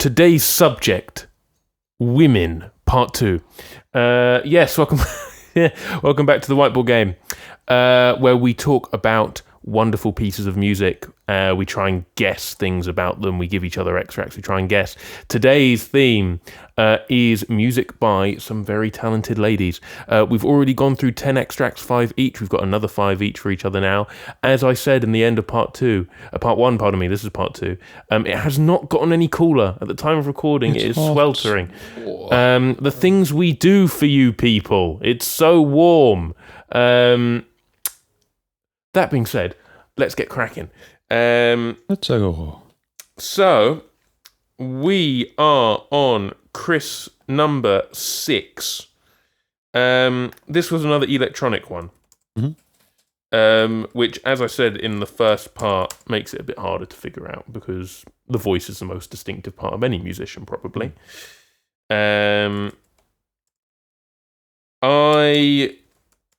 today's subject, women, part 2. Yes, welcome back to the Whiteboard Game, where we talk about wonderful pieces of music. We try and guess things about them. We give each other extracts. We try and guess. Today's theme is music by some very talented ladies. We've already gone through 10 extracts, 5 each. We've got another 5 each for each other now. As I said in the end of part 1, pardon me, this is part 2. It has not gotten any cooler. At the time of recording, it is sweltering. The things we do for you people. It's so warm. That being said, let's get cracking. Let's go. So, we are on Chris number 6. This was another electronic one. Which, as I said in the first part, makes it a bit harder to figure out because the voice is the most distinctive part of any musician, probably.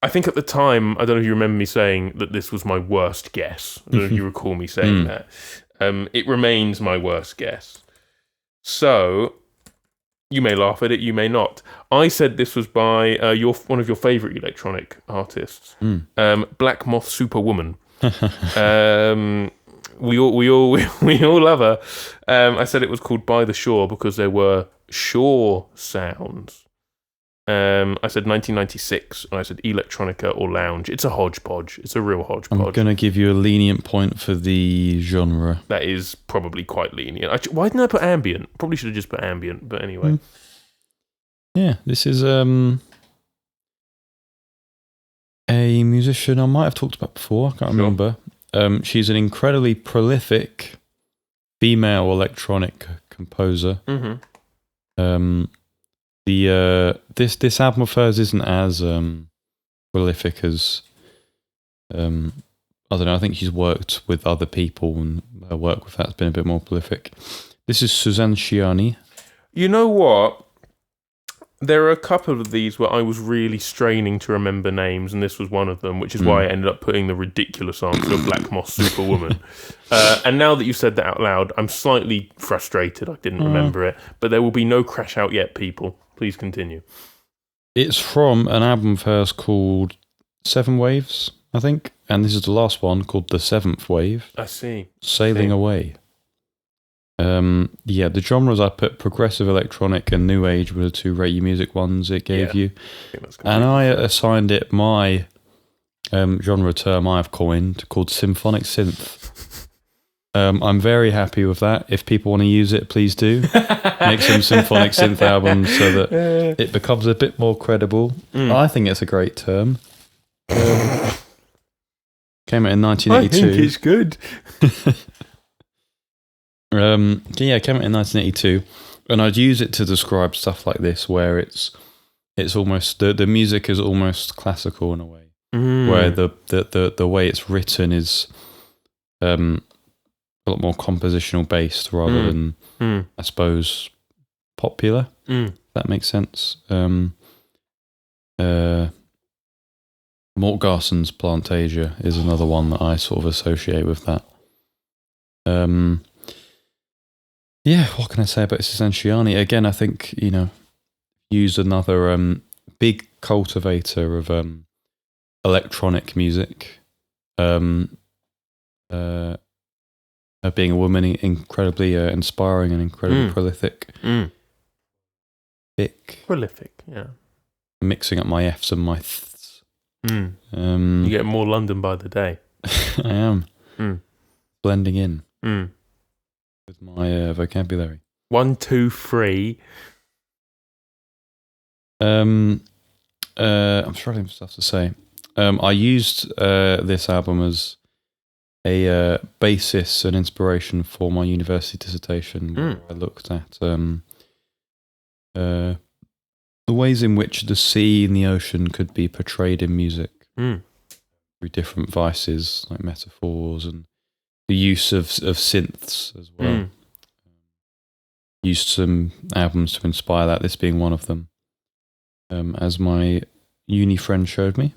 I think at the time, I don't know if you remember me saying that this was my worst guess. I don't know if you recall me saying that. It remains my worst guess. So, you may laugh at it, you may not. I said this was by one of your favourite electronic artists, Black Moth Superwoman. We all love her. I said it was called By the Shore because there were shore sounds. I said 1996, and I said electronica or lounge. It's a hodgepodge. It's a real hodgepodge. I'm going to give you a lenient point for the genre. That is probably quite lenient. Why didn't I put ambient? Probably should have just put ambient, but anyway. Yeah, this is a musician I might have talked about before. I can't remember. She's an incredibly prolific female electronic composer. This album of hers isn't as prolific as I don't know. I think she's worked with other people, and her work with that's been a bit more prolific. This is Suzanne Ciani. You know what? There are a couple of these where I was really straining to remember names, and this was one of them, which is why I ended up putting the ridiculous answer of Black Moth Superwoman. And now that you've said that out loud, I'm slightly frustrated I didn't remember it, but there will be no crash out yet, people. Please continue. It's from an album of hers called 7 Waves, I think, and this is the last one called The Seventh Wave. I see. Sailing Away. The genres I put progressive electronic and new age were the 2 rate your music ones it gave you, and I assigned it my genre term I've coined called symphonic synth. I'm very happy with that. If people want to use it, please do. Make some symphonic synth albums so that it becomes a bit more credible. I think it's a great term. Came out in 1982. I think it's good. It came out in 1982, and I'd use it to describe stuff like this, where it's almost the music is almost classical in a way, where the way it's written is a lot more compositional based rather than I suppose popular. If that makes sense. Mort Garson's Plantasia is another one that I sort of associate with that. What can I say about Suzanne Ciani? Again, I think, use another big cultivator of electronic music. Being a woman, incredibly inspiring and incredibly prolific. Prolific, yeah. Mixing up my Fs and my Ths. You get more London by the day. I am. Blending in. With my vocabulary. 1, 2, 3. I'm struggling for stuff to say. I used this album as a basis and inspiration for my university dissertation, where I looked at the ways in which the sea and the ocean could be portrayed in music through different vices, like metaphors, and the use of synths as well. Used some albums to inspire that, this being one of them, as my uni friend showed me.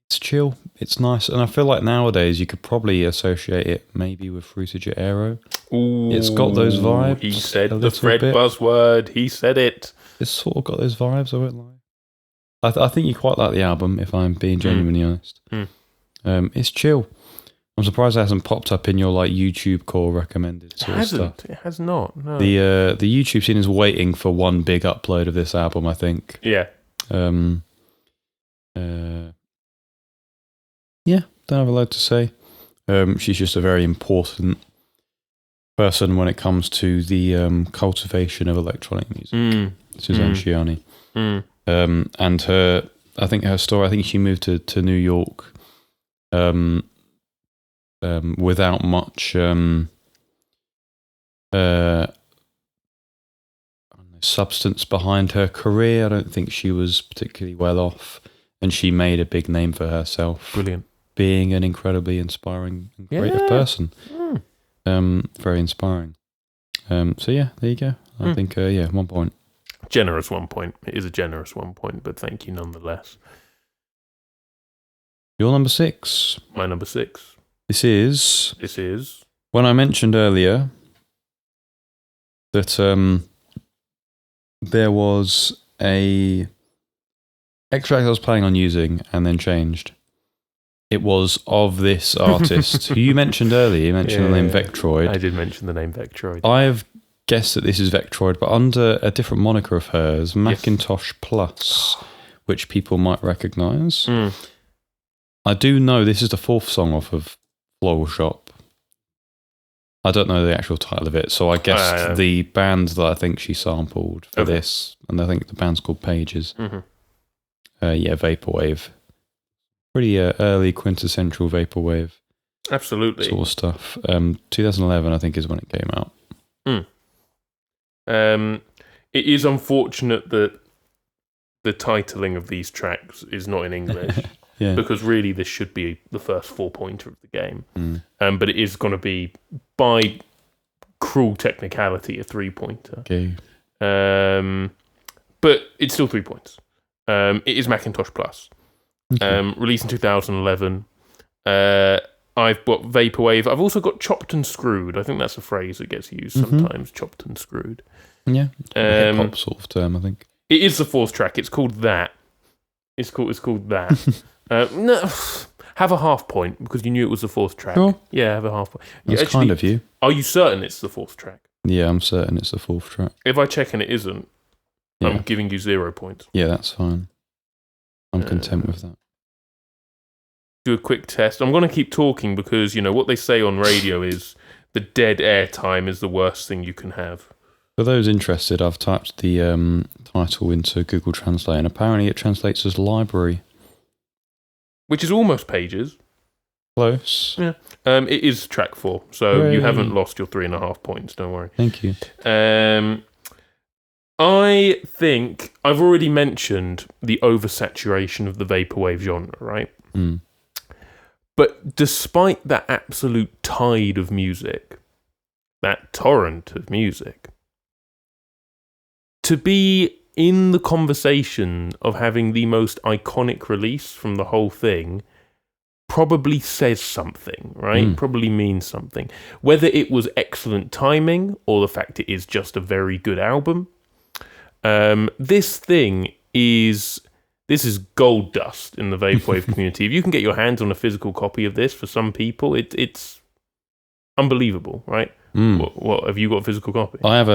It's chill. It's nice, and I feel like nowadays you could probably associate it maybe with Fruitager Aero. Ooh, it's got those vibes. He said the Fred buzzword. He said it. It's sort of got those vibes. I won't lie. I think you quite like the album, if I'm being genuinely honest. It's chill. I'm surprised it hasn't popped up in your like YouTube core recommended sort of stuff. It has not. No. The YouTube scene is waiting for one big upload of this album, I think. Yeah. Yeah, don't have a lot to say. She's just a very important person when it comes to the cultivation of electronic music. Suzanne Ciani. And I think her story, I think she moved to New York without much substance behind her career. I don't think she was particularly well off, and she made a big name for herself. Brilliant. Being an incredibly inspiring and creative person. Very inspiring. So yeah, there you go. I think 1 point. Generous 1 point. It is a generous 1 point, but thank you nonetheless. Your number 6. My number 6. This is when I mentioned earlier that there was a extract I was planning on using and then changed. It was of this artist who you mentioned earlier. You mentioned the name Vectroid. I did mention the name Vectroid. I've guessed that this is Vectroid, but under a different moniker of hers, Macintosh Plus, which people might recognise. I do know this is the 4th song off of Floral Shop. I don't know the actual title of it, so I guessed the band that I think she sampled for this, and I think the band's called Pages. Vaporwave. Pretty early quintessential Vaporwave. Absolutely. Sort of stuff. 2011, I think, is when it came out. It is unfortunate that the titling of these tracks is not in English. Because really this should be the first 4-pointer of the game. But it is going to be, by cruel technicality, a 3-pointer. Okay. But it's still 3 points. It is Macintosh Plus. Released in 2011. I've got Vaporwave. I've also got Chopped and Screwed. I think that's a phrase that gets used sometimes, Chopped and Screwed. Yeah, hip-hop sort of term, I think. It is the 4th track. It's called That. It's called That. No, have a half point, because you knew it was the 4th track. Sure. Yeah, have a half point. That's kind of you. Are you certain it's the 4th track? Yeah, I'm certain it's the 4th track. If I check and it isn't, I'm giving you 0 points. Yeah, that's fine. I'm content with that. Do a quick test. I'm going to keep talking because, what they say on radio is the dead air time is the worst thing you can have. For those interested, I've typed the title into Google Translate, and apparently it translates as library. Which is almost Pages. Close. Yeah. It is track 4, so you haven't lost your 3.5 points, don't worry. Thank you. I think I've already mentioned the oversaturation of the Vaporwave genre, right? But despite that absolute tide of music, that torrent of music, to be in the conversation of having the most iconic release from the whole thing probably says something, right? Probably means something. Whether it was excellent timing or the fact it is just a very good album, this is gold dust in the Vaporwave community. If you can get your hands on a physical copy of this, for some people, it's unbelievable, right? What have you got a physical copy? I have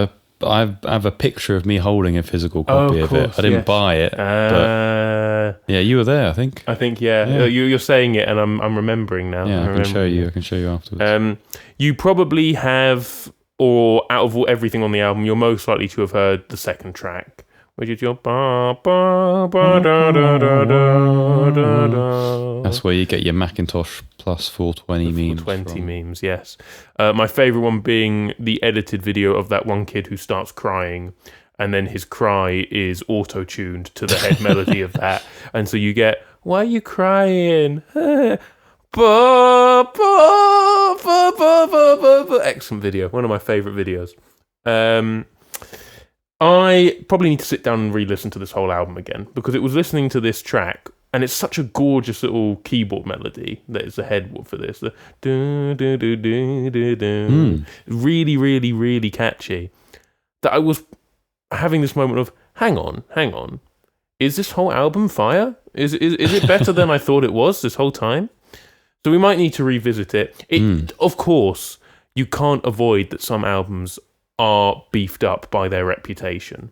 a picture of me holding a physical copy of it. I didn't buy it, but you were there. I think. You're saying it, and I'm remembering now. Yeah, I can show you. I can show you afterwards. You probably have, or out of everything on the album, you're most likely to have heard the 2nd track, which is your ba ba ba da da da da da da. That's where you get your Macintosh Plus 420 memes. 420 memes, yes. My favourite one being the edited video of that one kid who starts crying, and then his cry is auto-tuned to the head melody of that, and so you get, "Why are you crying?" Ba ba ba ba ba ba. Excellent video. One of my favourite videos. I probably need to sit down and re-listen to this whole album again, because it was listening to this track And it's such a gorgeous little keyboard melody that is the head for this. The do, do, do, do, do, do. Really, really, really catchy. That I was having this moment of, hang on. Is this whole album fire? Is it better than I thought it was this whole time? So we might need to revisit it. Of course, you can't avoid that some albums are beefed up by their reputation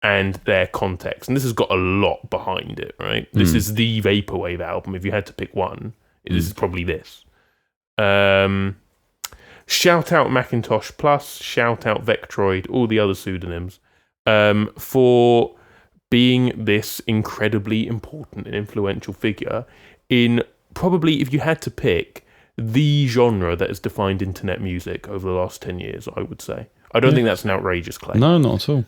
and their context. And this has got a lot behind it, right? This is the Vaporwave album. If you had to pick one, this is probably this. Shout out Macintosh Plus, shout out Vectroid, all the other pseudonyms, for being this incredibly important and influential figure in probably, if you had to pick, the genre that has defined internet music over the last 10 years, I would say. I don't think that's an outrageous claim. No, not at all.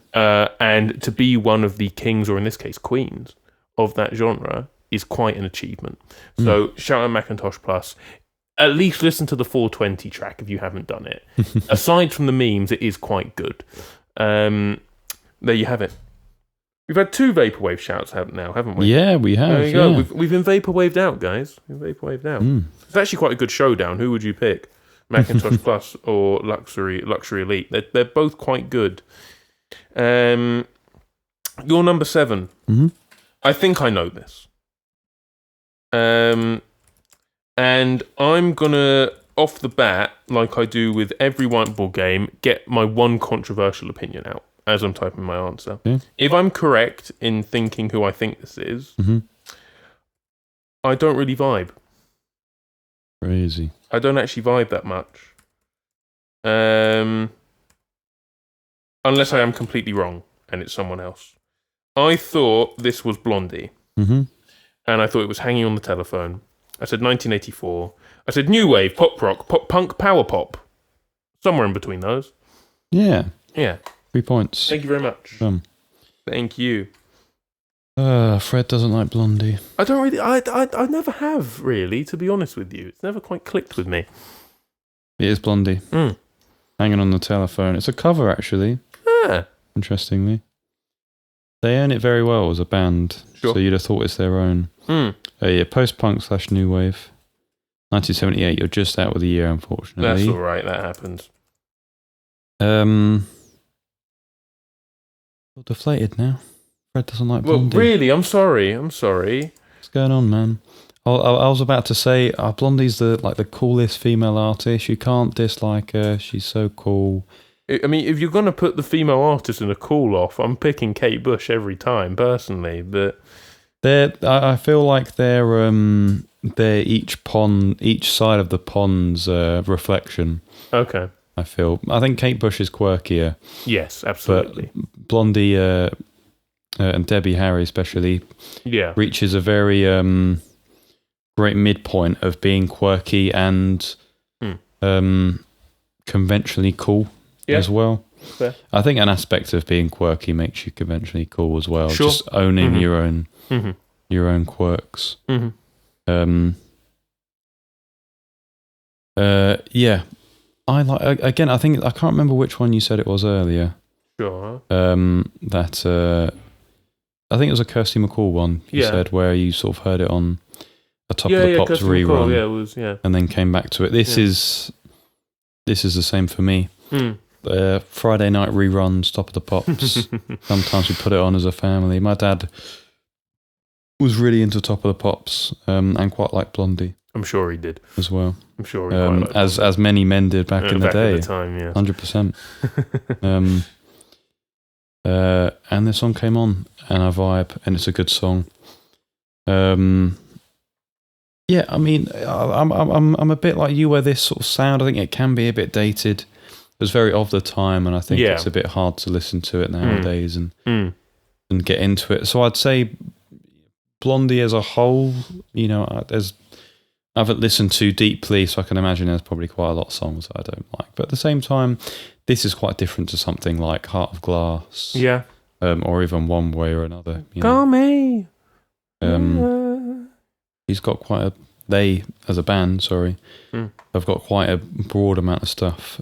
And to be one of the kings, or in this case, queens, of that genre is quite an achievement. So shout out Macintosh Plus. At least listen to the 420 track if you haven't done it. Aside from the memes, it is quite good. There you have it. We've had 2 Vaporwave shouts now, haven't we? Yeah, we have. There you go. We've been Vaporwaved out, guys. We've Vaporwaved out. It's actually quite a good showdown. Who would you pick? Macintosh Plus or Luxury Elite? They're both quite good. Your number 7. I think I know this. And I'm gonna, off the bat, like I do with every whiteboard game, get my one controversial opinion out as I'm typing my answer. Yeah. If I'm correct in thinking who I think this is, I don't really vibe. Crazy. I don't actually vibe that much. Unless I am completely wrong and it's someone else. I thought this was Blondie. And I thought it was Hanging on the Telephone. I said 1984. I said new wave, pop rock, pop punk, power pop. Somewhere in between those. Yeah. 3 points. Thank you very much. Thank you. Fred doesn't like Blondie. I don't really. I never have really, to be honest with you. It's never quite clicked with me. It is Blondie. Hanging on the Telephone. It's a cover, actually. Interestingly, they own it very well as a band. Sure. So you'd have thought it's their own. Post-punk / new wave. 1978. You're just out with the year, unfortunately. That's all right. That happens. Deflated now. Fred doesn't like Blondie. Well, really, I'm sorry. What's going on, man? I was about to say, Blondie's the coolest female artist. You can't dislike her. She's so cool. I mean, if you're gonna put the female artist in a cool off, I'm picking Kate Bush every time, personally. But I feel like they're each side of the pond's reflection. Okay. I think Kate Bush is quirkier. Yes, absolutely. But Blondie and Debbie Harry especially reaches a very great midpoint of being quirky and conventionally cool as well. Fair. I think an aspect of being quirky makes you conventionally cool as well. Sure. Just owning your own quirks. I like, again, I can't remember which one you said it was earlier. Sure. I think it was a Kirsty MacColl one you said, where you sort of heard it on a Top of the Pops Kirsty rerun. MacColl, it was, and then came back to it. This is the same for me. Friday night reruns, Top of the Pops. Sometimes we put it on as a family. My dad was really into Top of the Pops and quite liked Blondie. I'm sure he did as well. I'm sure he quite liked as many men did back in the day. At the time, 100%. And this song came on, and I vibe, and it's a good song. I mean, I'm a bit like you, where this sort of sound, I think it can be a bit dated. It was very of the time, and I think it's a bit hard to listen to it nowadays and get into it. So I'd say Blondie as a whole, I haven't listened too deeply, so I can imagine there's probably quite a lot of songs that I don't like. But at the same time, this is quite different to something like Heart of Glass. Yeah. Or even One Way or Another. Call me. He's got they, as a band, have got quite a broad amount of stuff.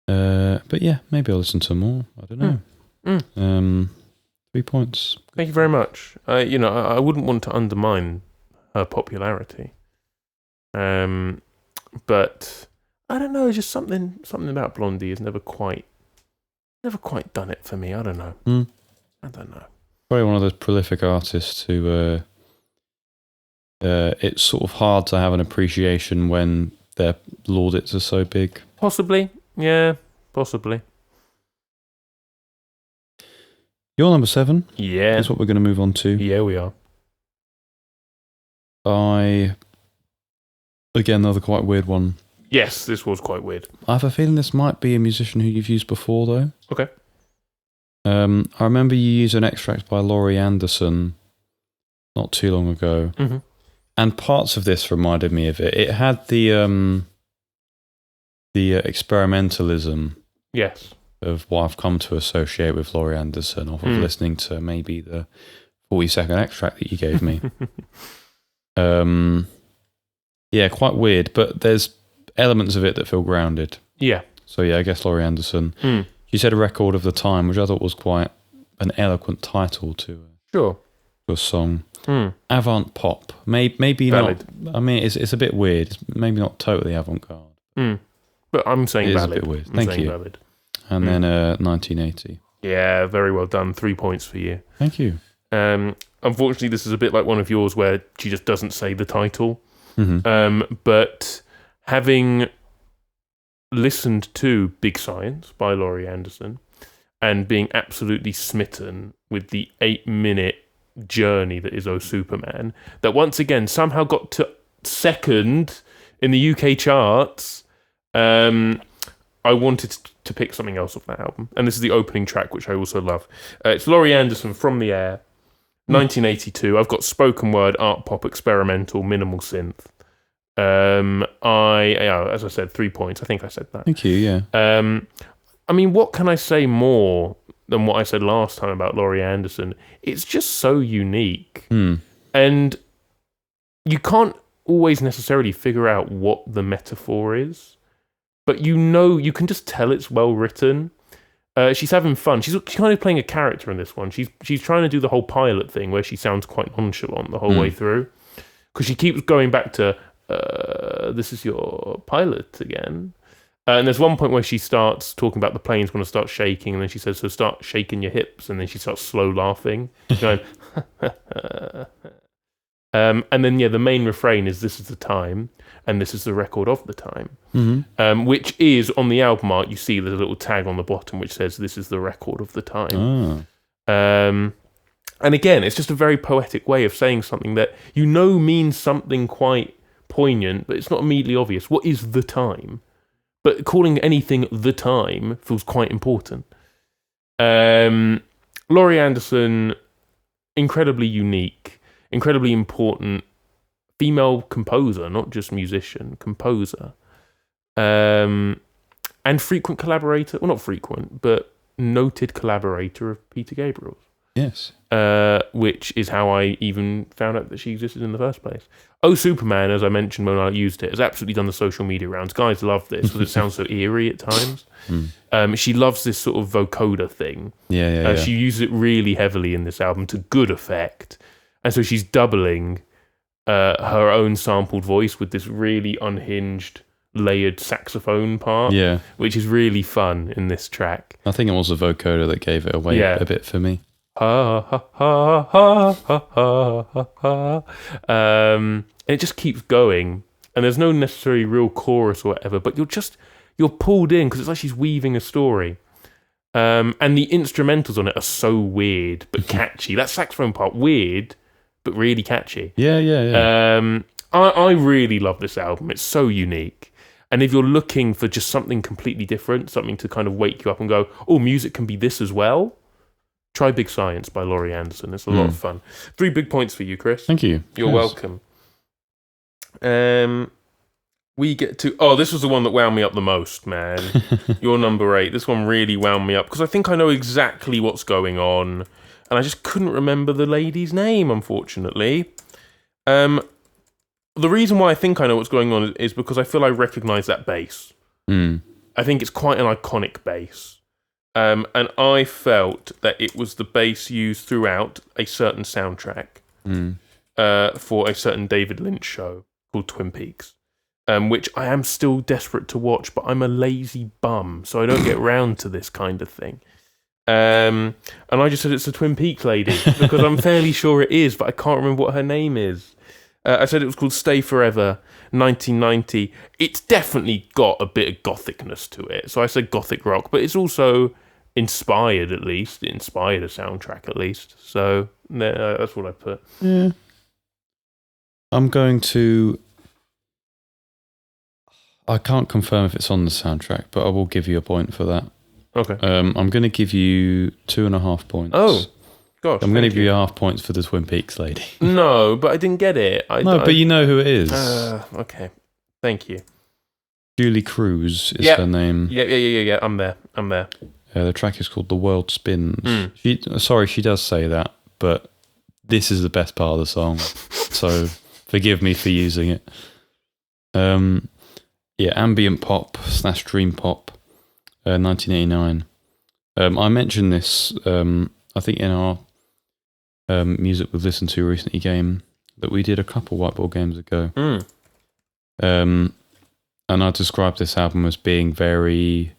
But yeah, maybe I'll listen to more. I don't know. 3 points. Thank you very much. I wouldn't want to undermine her popularity. But I don't know. It's just something about Blondie has never quite done it for me. I don't know. I don't know. Probably one of those prolific artists who it's sort of hard to have an appreciation when their laudits are so big. Possibly, yeah, possibly. Your number 7. Yeah, that's what we're going to move on to. Yeah, we are. Again, another quite weird one. Yes, this was quite weird. I have a feeling this might be a musician who you've used before, though. Okay. I remember you used an extract by Laurie Anderson not too long ago. Mm-hmm. And parts of this reminded me of it. It had the experimentalism yes. of what I've come to associate with Laurie Anderson off of listening to maybe the 40-second extract that you gave me. Yeah, quite weird, but there's elements of it that feel grounded. Yeah. So yeah, I guess Laurie Anderson. You said a record of the time, which I thought was quite an eloquent title to a song. Avant pop, maybe valid. Not. I mean, it's a bit weird. It's maybe not totally avant-garde. But I'm saying it valid. It is a bit weird. I'm Thank you. Valid. And then 1980. Yeah, very well done. 3 points for you. Thank you. Unfortunately, this is a bit like one of yours where she just doesn't say the title. But having listened to Big Science by Laurie Anderson and being absolutely smitten with the 8-minute journey that is Oh Superman, that once again somehow got to second in the UK charts, I wanted to pick something else off that album. And this is the opening track, which I also love. It's Laurie Anderson, From the Air. 1982. I've got spoken word, art pop, experimental, minimal synth. As I said, 3 points. I think I said that. Thank you, yeah. I mean, what can I say more than what I said last time about Laurie Anderson? It's just so unique. And you can't always necessarily figure out what the metaphor is, but you can just tell it's well written. She's having fun. She's kind of playing a character in this one. She's trying to do the whole pilot thing where she sounds quite nonchalant the whole way through, because she keeps going back to this is your pilot again. And there's one point where she starts talking about the plane's going to start shaking, and then she says, so start shaking your hips, and then she starts slow laughing, going, and then the main refrain is this is the time, and this is the record of the time, which is on the album art. You see there's a little tag on the bottom which says this is the record of the time. And again, it's just a very poetic way of saying something that means something quite poignant, but it's not immediately obvious. What is the time? But calling anything the time feels quite important. Laurie Anderson, incredibly unique, incredibly important female composer, not just musician, composer. And frequent collaborator, well, not frequent, but noted collaborator of Peter Gabriel's. Yes. Which is how I even found out that she existed in the first place. Oh Superman, as I mentioned when I used it, has absolutely done the social media rounds. Guys love this because it sounds so eerie at times. She loves this sort of vocoder thing. Yeah. She uses it really heavily in this album to good effect. And so she's doubling her own sampled voice with this really unhinged, layered saxophone part, which is really fun in this track. I think it was the vocoder that gave it away a bit for me. Ha ha ha ha ha ha ha. It just keeps going, and there's no necessarily real chorus or whatever, but you're pulled in because it's like she's weaving a story. And the instrumentals on it are so weird but catchy. That saxophone part, weird but really catchy. Yeah. I really love this album. It's so unique. And if you're looking for just something completely different, something to kind of wake you up and go, oh, music can be this as well, try Big Science by Laurie Anderson. It's a lot of fun. 3 big points for you, Chris. Thank you. You're welcome. We get to... Oh, this was the one that wound me up the most, man. Your number 8. This one really wound me up because I think I know exactly what's going on, and I just couldn't remember the lady's name, unfortunately. The reason why I think I know what's going on is because I feel I recognise that bass. I think it's quite an iconic bass. And I felt that it was the bass used throughout a certain soundtrack for a certain David Lynch show called Twin Peaks, which I am still desperate to watch, but I'm a lazy bum, so I don't get round to this kind of thing. And I just said it's a Twin Peaks lady, because I'm fairly sure it is, but I can't remember what her name is. I said it was called Stay Forever, 1990. It's definitely got a bit of gothicness to it. So I said gothic rock, but it's also inspired, at least. It inspired a soundtrack, at least. So that's what I put. Yeah. I'm going to... I can't confirm if it's on the soundtrack, but I will give you a point for that. Okay. I'm going to give you 2.5 points. Oh, gosh. I'm going to give you 0.5 points for the Twin Peaks lady. No, but I didn't get it. But you know who it is. Okay. Thank you. Julie Cruz is her name. Yeah. I'm there. The track is called The World Spins. She does say that, but this is the best part of the song. So forgive me for using it. Ambient pop / dream pop, 1989. I mentioned this, I think, in our music we've listened to recently game that we did a couple Whiteboard games ago. And I described this album as being very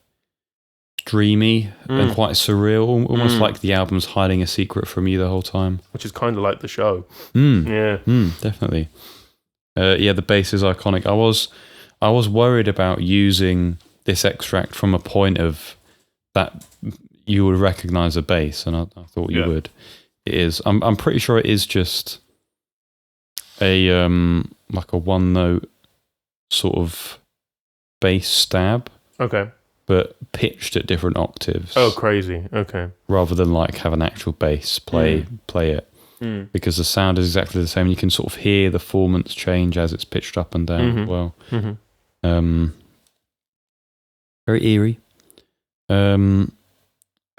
dreamy and quite surreal, almost like the album's hiding a secret from you the whole time. Which is kind of like the show. Definitely. The bass is iconic. I was worried about using this extract from a point of that you would recognise a bass, and I thought you would. It is. I'm pretty sure it is just a like a one note sort of bass stab. Okay. But pitched at different octaves. Oh, crazy. Okay. Rather than like have an actual bass play it. Because the sound is exactly the same. You can sort of hear the formants change as it's pitched up and down as well. Very eerie. Very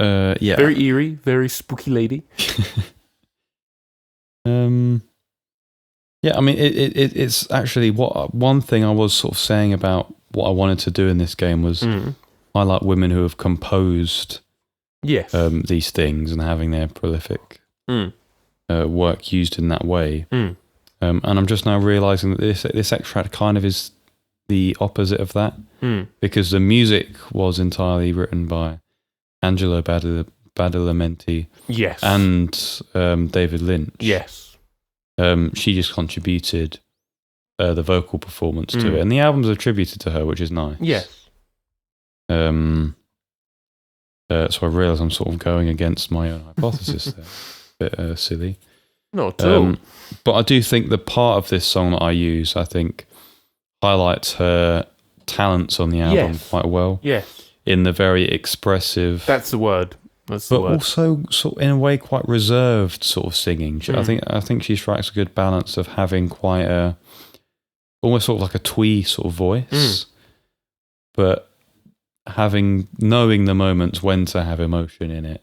eerie, very spooky lady. I mean, it's actually one thing I was sort of saying about what I wanted to do in this game was I like women who have composed these things and having their prolific work used in that way. And I'm just now realising that this extract kind of is the opposite of that, because the music was entirely written by Angelo Badalamenti and David Lynch. Yes. She just contributed the vocal performance to it, and the album's attributed to her, which is nice. Yes. So I realise I'm sort of going against my own hypothesis there. Bit silly. Not at all. But I do think the part of this song that I use, I think, highlights her talents on the album quite well. Yes. In the very expressive... That's the word. But also, sort of, in a way, quite reserved sort of singing. I think she strikes a good balance of having quite a... almost sort of like a twee sort of voice. But knowing the moments when to have emotion in it.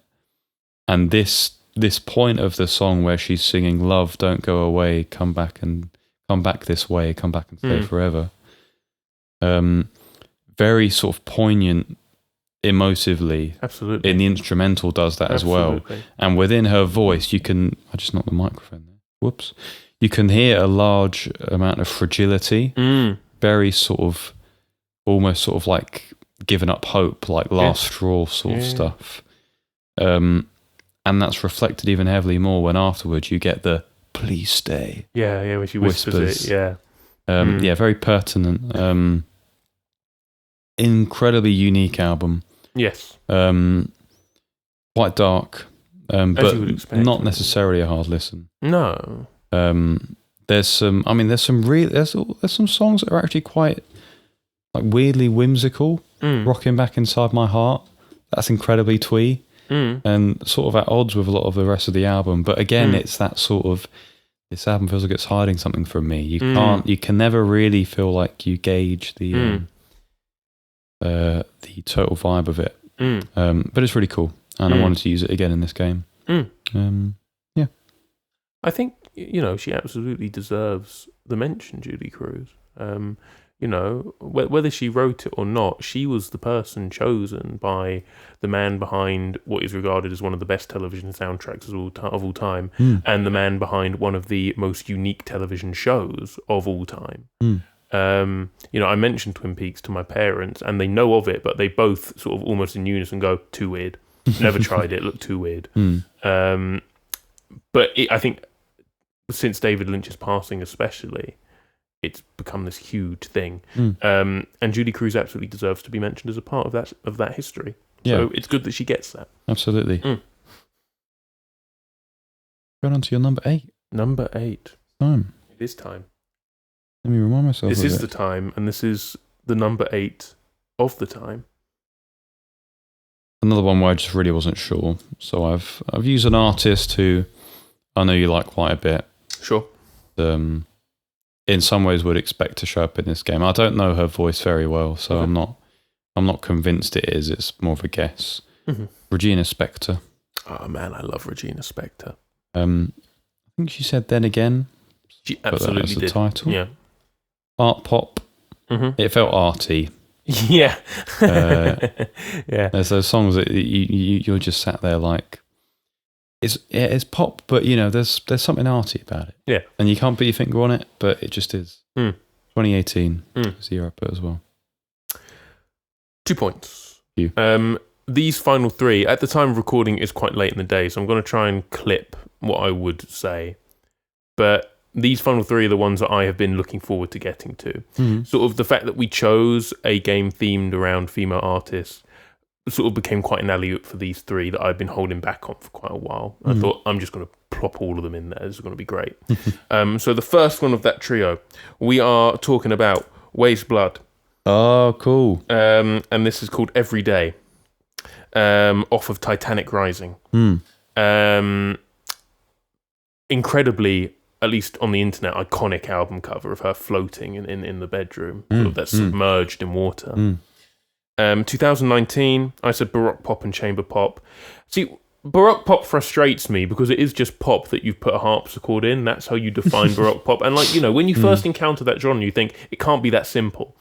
And this point of the song where she's singing "Love, don't go away, come back this way, come back and stay forever." Very sort of poignant, emotively. Absolutely. In the instrumental does that as well. And within her voice, you can... I just knocked the microphone there. Whoops. You can hear a large amount of fragility. Very sort of, almost sort of like giving up hope, like last straw sort of stuff. And that's reflected even heavily more when afterwards you get the "please stay." When she whispers it. Very pertinent. Incredibly unique album. Yes. Quite dark, but not necessarily a hard listen. No. There's some songs that are actually quite like weirdly whimsical. Rocking Back Inside My Heart. That's incredibly twee. And sort of at odds with a lot of the rest of the album, but again, it's that sort of, this album feels like it's hiding something from me. You can never really feel like you gauge the total vibe of it. But it's really cool, and I wanted to use it again in this game. I think she absolutely deserves the mention, Julie Cruz. whether she wrote it or not, she was the person chosen by the man behind what is regarded as one of the best television soundtracks of all time, and the man behind one of the most unique television shows of all time. I mentioned Twin Peaks to my parents, and they know of it, but they both sort of almost in unison go, too weird. Never tried it, looked too weird. But I think since David Lynch's passing especially, it's become this huge thing. And Julee Cruise absolutely deserves to be mentioned as a part of that history. So it's good that she gets that. Absolutely. Going on to your number 8. Number 8. Time. It is time. Let me remind myself. This is the time, and this is the number 8 of the time. Another one where I just really wasn't sure. So I've used an artist who I know you like quite a bit. Sure. In some ways would expect to show up in this game. I don't know her voice very well, so I'm not convinced it is. It's more of a guess. Regina Spektor. Oh man, I love Regina Spektor. I think she said Then Again. She absolutely did. The title. Yeah. Art pop. It felt arty. Yeah. Yeah. There's those songs that you're just sat there like, it's pop, but there's something arty about it. Yeah. And you can't put your finger on it, but it just is. 2018 is the year I put as well. 2 points. These final 3, at the time of recording, is quite late in the day, so I'm going to try and clip what I would say. But these final 3 are the ones that I have been looking forward to getting to. Sort of the fact that we chose a game themed around female artists sort of became quite an alley-oop for these 3 that I've been holding back on for quite a while. I thought, I'm just going to plop all of them in there. This is going to be great. So the first one of that trio, we are talking about Weyes Blood. Oh, cool. And this is called Every Day, off of Titanic Rising. Incredibly, at least on the internet, iconic album cover of her floating in the bedroom, sort of that's submerged in water. 2019, I said Baroque pop and chamber pop. See, Baroque pop frustrates me because it is just pop that you've put a harpsichord in. That's how you define Baroque pop. And when you first encounter that genre, you think it can't be that simple.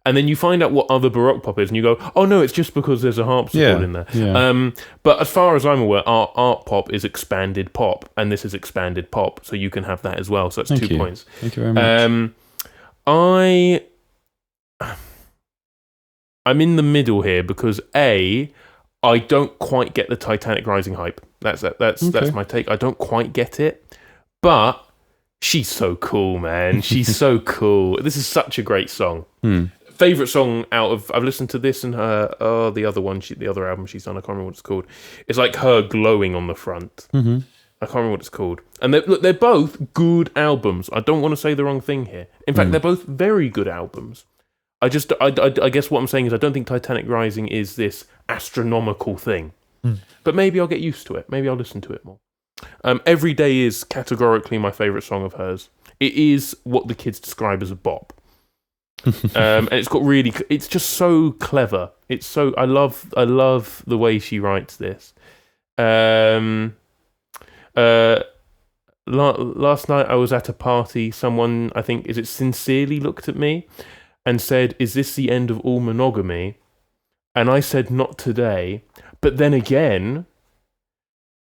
And then you find out what other Baroque pop is, and you go, oh no, it's just because there's a harpsichord in there. Yeah. But as far as I'm aware, art pop is expanded pop, and this is expanded pop, so you can have that as well. So that's 2 points. Thank you very much. I'm in the middle here because I don't quite get the Titanic Rising hype. That's my take. I don't quite get it, but she's so cool, man. She's so cool. This is such a great song. Favorite song I've listened to this and her the other album she's done, I can't remember what it's called. It's like her glowing on the front. I can't remember what it's called. And they're both good albums. I don't want to say the wrong thing here. In fact, they're both very good albums. I guess what I'm saying is I don't think Titanic Rising is this astronomical thing. But maybe I'll get used to it. Maybe I'll listen to it more. Every Day is categorically my favourite song of hers. It is what the kids describe as a bop. And it's just so clever. It's so I love the way she writes this. Last night I was at a party. Someone, I think, is it Sincerely, looked at me and said, "Is this the end of all monogamy?" And I said, "Not today." But then again,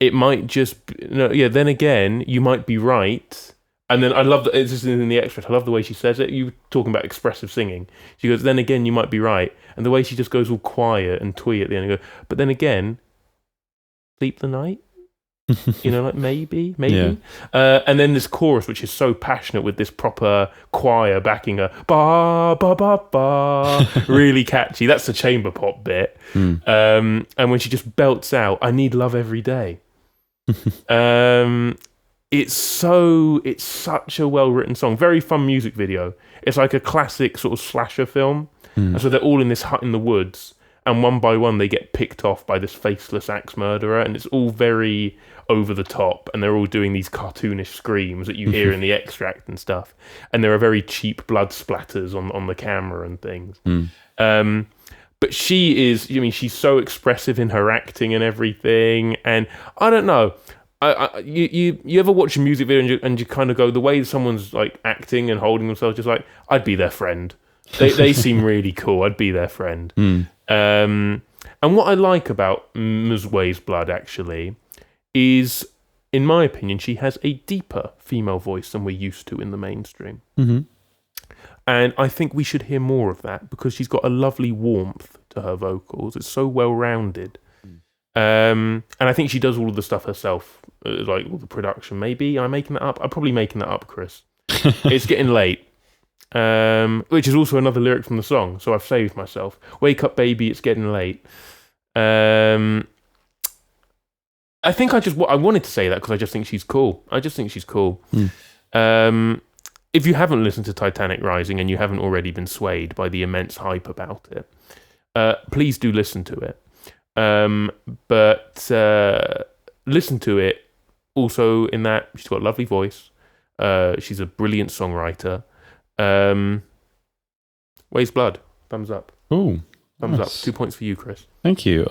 it might just then again, you might be right. And then I love that, this is in the extract, I love the way she says it. You were talking about expressive singing. She goes, "Then again, you might be right." And the way she just goes all quiet and twee at the end and go, "But then again, sleep the night?" Like maybe. Yeah. And then this chorus, which is so passionate with this proper choir backing her, ba ba ba ba, really catchy. That's the chamber pop bit. And when she just belts out, "I need love every day." It's such a well-written song. Very fun music video. It's like a classic sort of slasher film. And so they're all in this hut in the woods, and one by one they get picked off by this faceless axe murderer, and it's all very over the top, and they're all doing these cartoonish screams that you hear in the extract and stuff. And there are very cheap blood splatters on the camera and things. But she's so expressive in her acting and everything. And I don't know. You ever watch a music video and you kind of go, the way someone's like acting and holding themselves, just like, I'd be their friend. They seem really cool. I'd be their friend. And what I like about Ms. Weyes actually is, in my opinion, she has a deeper female voice than we're used to in the mainstream. And I think we should hear more of that because she's got a lovely warmth to her vocals. It's so well-rounded. And I think she does all of the stuff herself, like all the production. Maybe I'm making that up. I'm probably making that up, Chris. It's getting late. Which is also another lyric from the song, so I've saved myself. Wake up, baby, it's getting late. I think I wanted to say that because I just think she's cool. If you haven't listened to Titanic Rising and you haven't already been swayed by the immense hype about it, please do listen to it. But listen to it also in that she's got a lovely voice. She's a brilliant songwriter. Weyes Blood, thumbs up. Oh, thumbs up. 2 points for you, Chris. Thank you.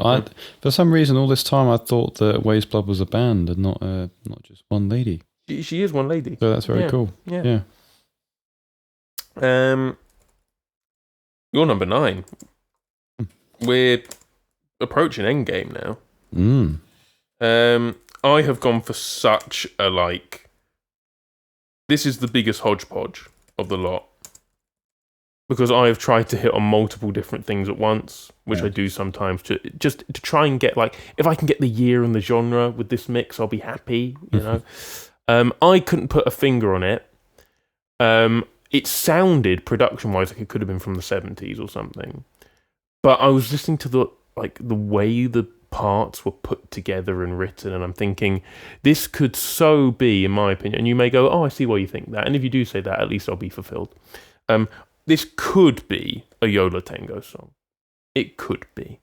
For some reason, all this time I thought that Weyes Blood was a band and not just one lady. She is one lady. So that's very cool. Yeah. You're number 9. We're approaching Endgame now. I have gone for such a this is the biggest hodgepodge of the lot because I have tried to hit on multiple different things at once, which I do sometimes to try and get if I can get the year and the genre with this mix, I'll be happy. I couldn't put a finger on it. It sounded production-wise like it could have been from the 70s or something, but I was listening to the way the parts were put together and written, and I'm thinking this could so be, in my opinion, and you may go, oh, I see why you think that, and if you do say that, at least I'll be fulfilled. This could be a Yola Tengo song. It could be.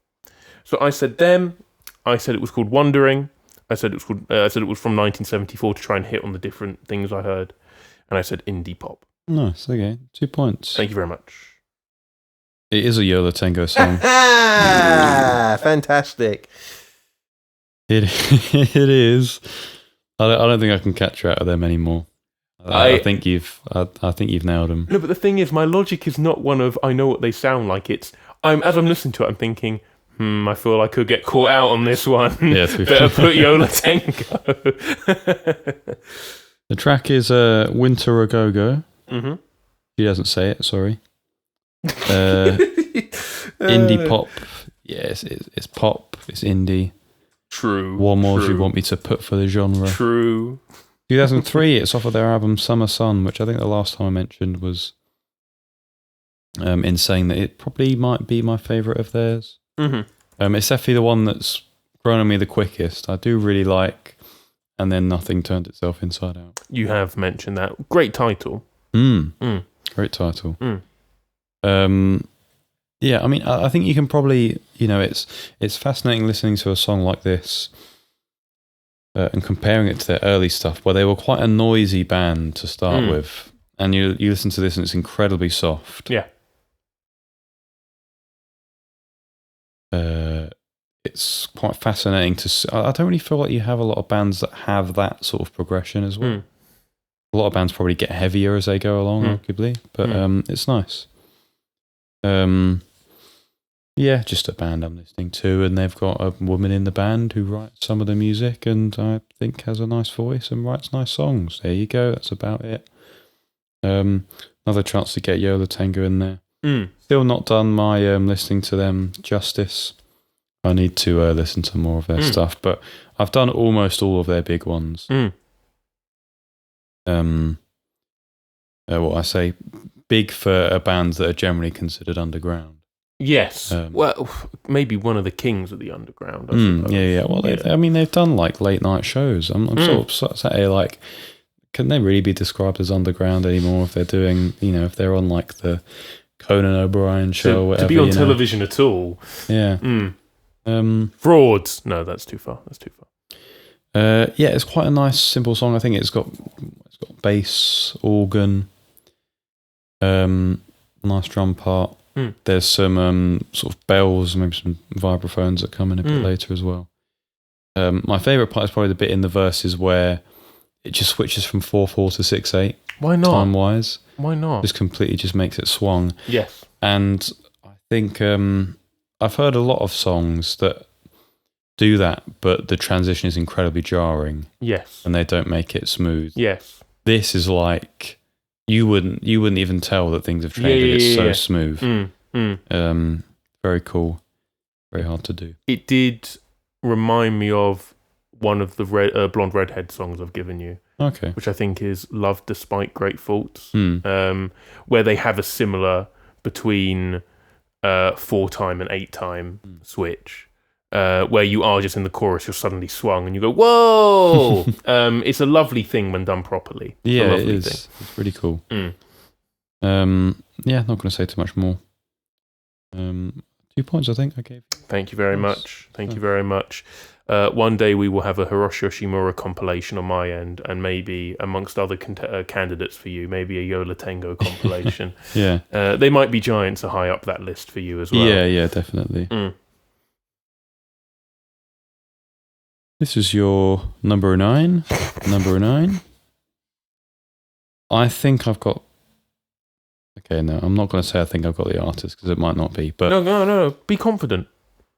So I said them. I said it was called Wondering. I said it was from 1974 to try and hit on the different things I heard, and I said indie pop. Nice. Okay, 2 points. Thank you very much. It is a Yola Tengo song. Fantastic. It is. I don't think I can catch you out of them anymore. I think you've nailed them. No, but the thing is, my logic is not one of I know what they sound like. It's as I'm listening to it, I'm thinking, I feel I could get caught out on this one. Yeah, better put Yola Tengo. The track is Winter a Go Go. He doesn't say it. Sorry. Indie pop. Yes, it's pop. It's indie. True. What more do you want me to put for the genre? True. 2003. It's off of their album Summer Sun, which I think the last time I mentioned was in saying that it probably might be my favourite of theirs. It's definitely the one that's grown on me the quickest. I do really like And Then Nothing Turned Itself Inside Out. You have mentioned that. Great title. Great title. Yeah, I mean, I think you can probably, it's fascinating listening to a song like this and comparing it to their early stuff, where they were quite a noisy band to start with, and you listen to this and it's incredibly soft. Yeah. It's quite fascinating to. I don't really feel like you have a lot of bands that have that sort of progression as well. A lot of bands probably get heavier as they go along, arguably, but it's nice. Yeah, just a band I'm listening to, and they've got a woman in the band who writes some of the music, and I think has a nice voice and writes nice songs. There you go. That's about it. Another chance to get Yola Tengo in there. Still not done my listening to them justice. I need to listen to more of their stuff, but I've done almost all of their big ones. What I say, big for bands that are generally considered underground. Yes. Well, maybe one of the kings of the underground. I suppose. Yeah. Well, they've done late night shows. I'm sort of sat here can they really be described as underground anymore if they're doing, if they're on the Conan O'Brien show or whatever. To be on television at all. Yeah. Frauds. No, that's too far. Yeah, it's quite a nice, simple song. I think it's got bass, organ, nice drum part. There's some sort of bells, maybe some vibraphones that come in a bit later as well. My favourite part is probably the bit in the verses where it just switches from 4/4 to 6/8. Why not? Time-wise. Why not? Just makes it swung. Yes. And I think I've heard a lot of songs that do that, but the transition is incredibly jarring. Yes. And they don't make it smooth. Yes. This is like you wouldn't even tell that things have changed. It's so smooth. Very cool. Very hard to do. It did remind me of one of the Blonde Redhead songs I've given you. Okay. Which I think is Love Despite Great Faults, where they have a similar between 4-time and 8-time switch, where you are just in the chorus, you're suddenly swung and you go, whoa! It's a lovely thing when done properly. Yeah, it is. It's pretty cool. Not going to say too much more. 2 points, I think I gave you. Thank you very much. Thank you very much. One day we will have a Hiroshi Yoshimura compilation on my end, and maybe amongst other candidates for you, maybe a Yola Tengo compilation. Yeah. They Might Be Giants are high up that list for you as well. Yeah, definitely. This is your number 9. Number 9. I think I've got... Okay, no, I'm not going to say I think I've got the artist, because it might not be. But No. Be confident.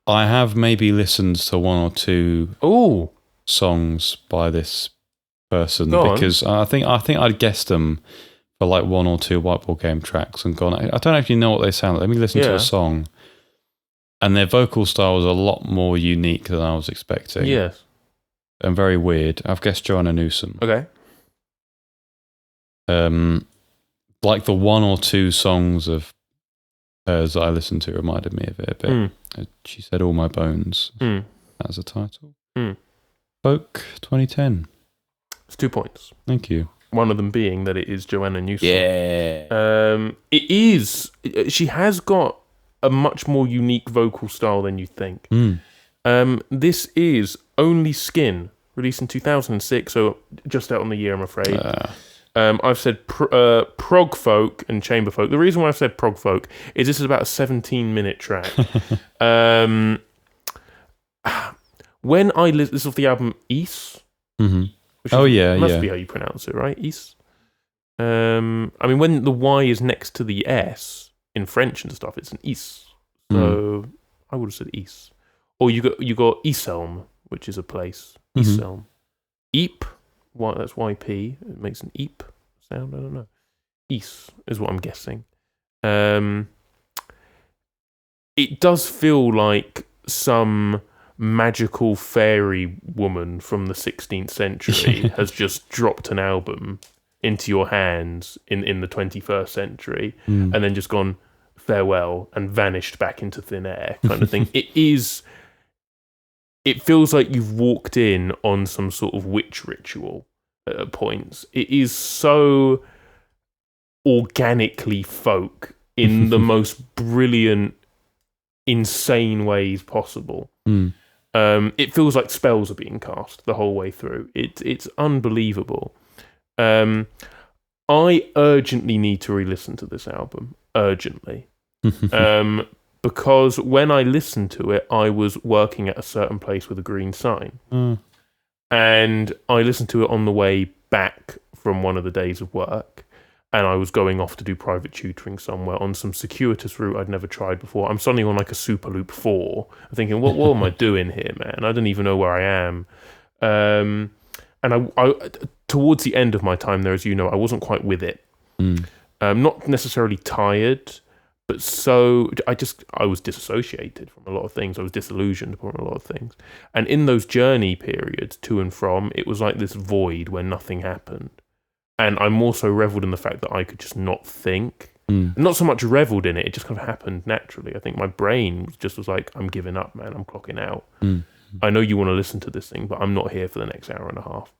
I have maybe listened to 1 or 2 songs by this person, because I think I'd guessed them for like 1 or 2 Whiteboard Game tracks and gone, I don't actually know what they sound like. Let me listen to a song. And their vocal style was a lot more unique than I was expecting. Yes. And very weird. I've guessed Joanna Newsom. Okay. Like the 1 or 2 songs of hers that I listened to reminded me of it a bit. She said All My Bones. That's the title. Folk 2010. It's 2 points. Thank you. One of them being that it is Joanna Newsom. Yeah. It is. She has got a much more unique vocal style than you think. This is Only Skin, released in 2006, so just out on the year, I'm afraid. I've said prog folk and chamber folk. The reason why I've said prog folk is this is about a 17-minute track. When I listen, this is off the album Ease. Which must be how you pronounce it, right? Ease. I mean, when the Y is next to the S in French and stuff, it's an Ease. So I would have said Ease. Or you got Iselm, which is a place. Iselm. Eep. That's YP. It makes an eep sound. I don't know. East is what I'm guessing. It does feel like some magical fairy woman from the 16th century has just dropped an album into your hands in the 21st century and then just gone farewell and vanished back into thin air kind of thing. It feels like you've walked in on some sort of witch ritual at points. It is so organically folk in the most brilliant, insane ways possible. It feels like spells are being cast the whole way through. It's unbelievable. I urgently need to re-listen to this album. Urgently. Because when I listened to it, I was working at a certain place with a green sign. And I listened to it on the way back from one of the days of work. And I was going off to do private tutoring somewhere on some circuitous route I'd never tried before. I'm suddenly on like a Superloop 4. I'm thinking, what am I doing here, man? I don't even know where I am. And I towards the end of my time there, as you know, I wasn't quite with it. Not necessarily tired, but I was disassociated from a lot of things. I was disillusioned from a lot of things. And in those journey periods to and from, it was like this void where nothing happened. And I more so reveled in the fact that I could just not think. Not so much reveled in it, it just kind of happened naturally. I think my brain just was like, I'm giving up, man. I'm clocking out. I know you want to listen to this thing, but I'm not here for the next hour and a half.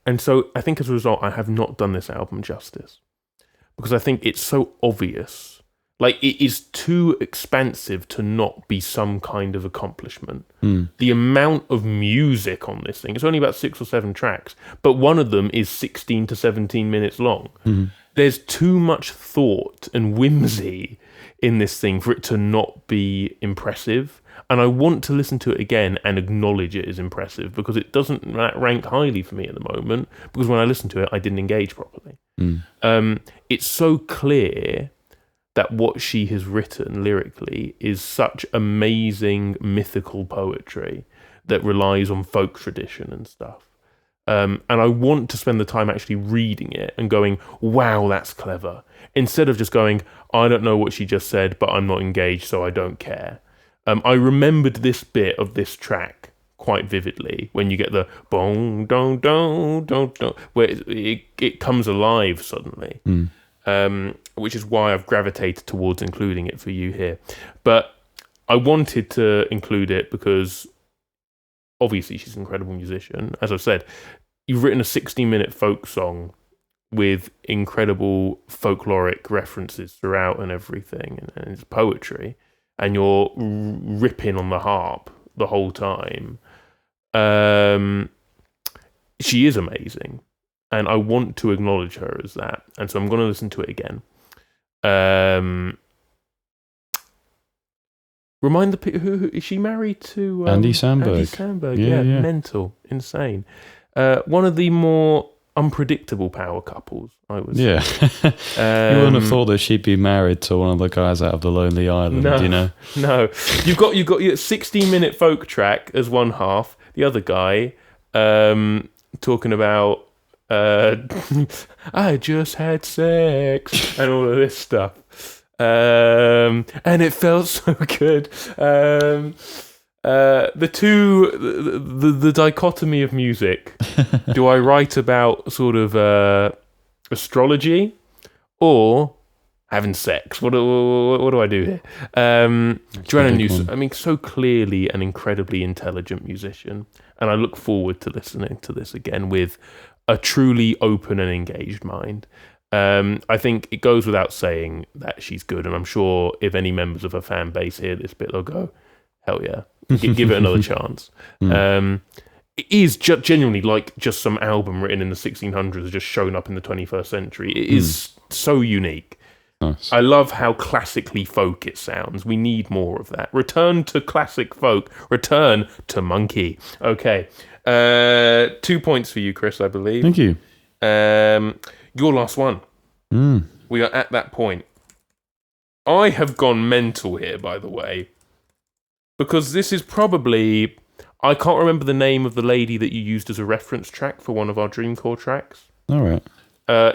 And so I think as a result, I have not done this album justice. Because I think it's so obvious. Like, it is too expansive to not be some kind of accomplishment. The amount of music on this thing, it's only about 6 or 7 tracks, but one of them is 16 to 17 minutes long. There's too much thought and whimsy in this thing for it to not be impressive. And I want to listen to it again and acknowledge it is impressive, because it doesn't rank highly for me at the moment, because when I listened to it, I didn't engage properly. It's so clear that what she has written lyrically is such amazing mythical poetry that relies on folk tradition and stuff. And I want to spend the time actually reading it and going, wow, that's clever. Instead of just going, I don't know what she just said, but I'm not engaged, so I don't care. I remembered this bit of this track quite vividly when you get the bong, dong, dong, dong, dong, where it comes alive suddenly, which is why I've gravitated towards including it for you here. But I wanted to include it because obviously she's an incredible musician. As I've said, you've written a 60-minute folk song with incredible folkloric references throughout and everything, and it's poetry, and you're ripping on the harp the whole time. She is amazing, and I want to acknowledge her as that, and so I'm going to listen to it again. Remind the people, who is she married to? Andy Samberg. Andy Samberg, yeah, mental, insane. One of the more unpredictable power couples, I would say. Yeah. You wouldn't have thought that she'd be married to one of the guys out of the Lonely Island, you know? No. You've got your 60-minute folk track as one half, the other guy talking about I just had sex and all of this stuff. And it felt so good. The dichotomy of music. Do I write about sort of astrology or having sex? What do I do here? Joanna Newsom, I mean, so clearly an incredibly intelligent musician, and I look forward to listening to this again with a truly open and engaged mind. I think it goes without saying that she's good, and I'm sure if any members of her fan base hear this bit, they'll go, hell yeah, give it another chance. It is genuinely like just some album written in the 1600s just shown up in the 21st century. It is so unique. Nice. I love how classically folk it sounds. We need more of that. Return to classic folk. Return to Monkey. Okay. 2 points for you, Chris, I believe. Thank you. Your last one. We are at that point. I have gone mental here, by the way, because this is probably... I can't remember the name of the lady that you used as a reference track for one of our Dreamcore tracks. All right.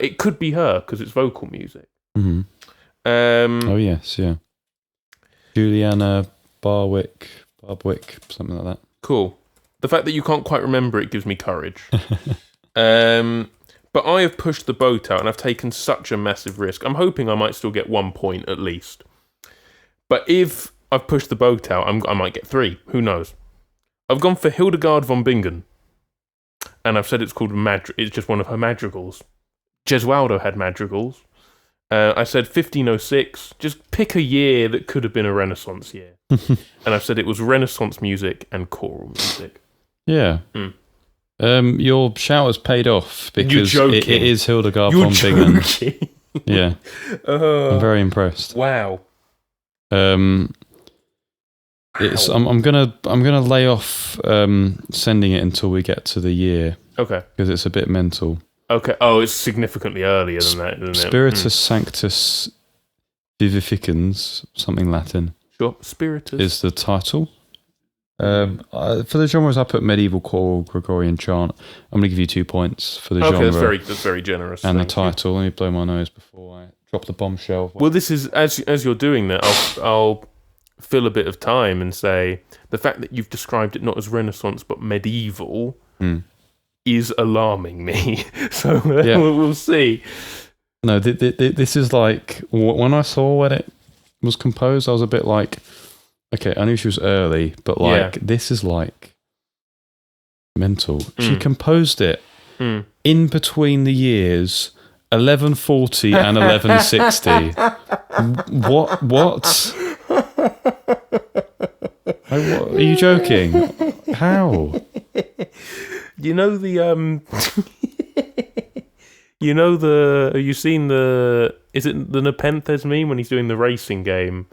It could be her, because it's vocal music. Mm-hmm. Oh, yes, yeah. Juliana Barbwick, something like that. Cool. The fact that you can't quite remember it gives me courage. But I have pushed the boat out and I've taken such a massive risk. I'm hoping I might still get 1 point at least. But if I've pushed the boat out, I might get 3. Who knows? I've gone for Hildegard von Bingen. And I've said it's called it's just one of her madrigals. Gesualdo had madrigals. I said 1506. Just pick a year that could have been a Renaissance year. And I've said it was Renaissance music and choral music. Yeah. Your shout has paid off because it is Hildegard von Bingen. Yeah. I'm very impressed. Wow. It's I'm gonna lay off sending it until we get to the year. Okay. Because it's a bit mental. Okay. Oh, it's significantly earlier than that, isn't it? Spiritus Sanctus Vivificans, something Latin. Sure. Spiritus is the title. For the genres, I put medieval choral, Gregorian chant. I'm going to give you 2 points for the genre. That's very generous. And the title. Let me blow my nose before I drop the bombshell. Well, this is as you're doing that, I'll fill a bit of time and say the fact that you've described it not as Renaissance but medieval is alarming me. So we'll see. No, this is like when I saw when it was composed, I was a bit like, okay, I knew she was early, but this is like mental. She composed it in between the years 1140 and 1160. What? Are you joking? How? You know the have you seen the is it the Nepenthes meme when he's doing the racing game?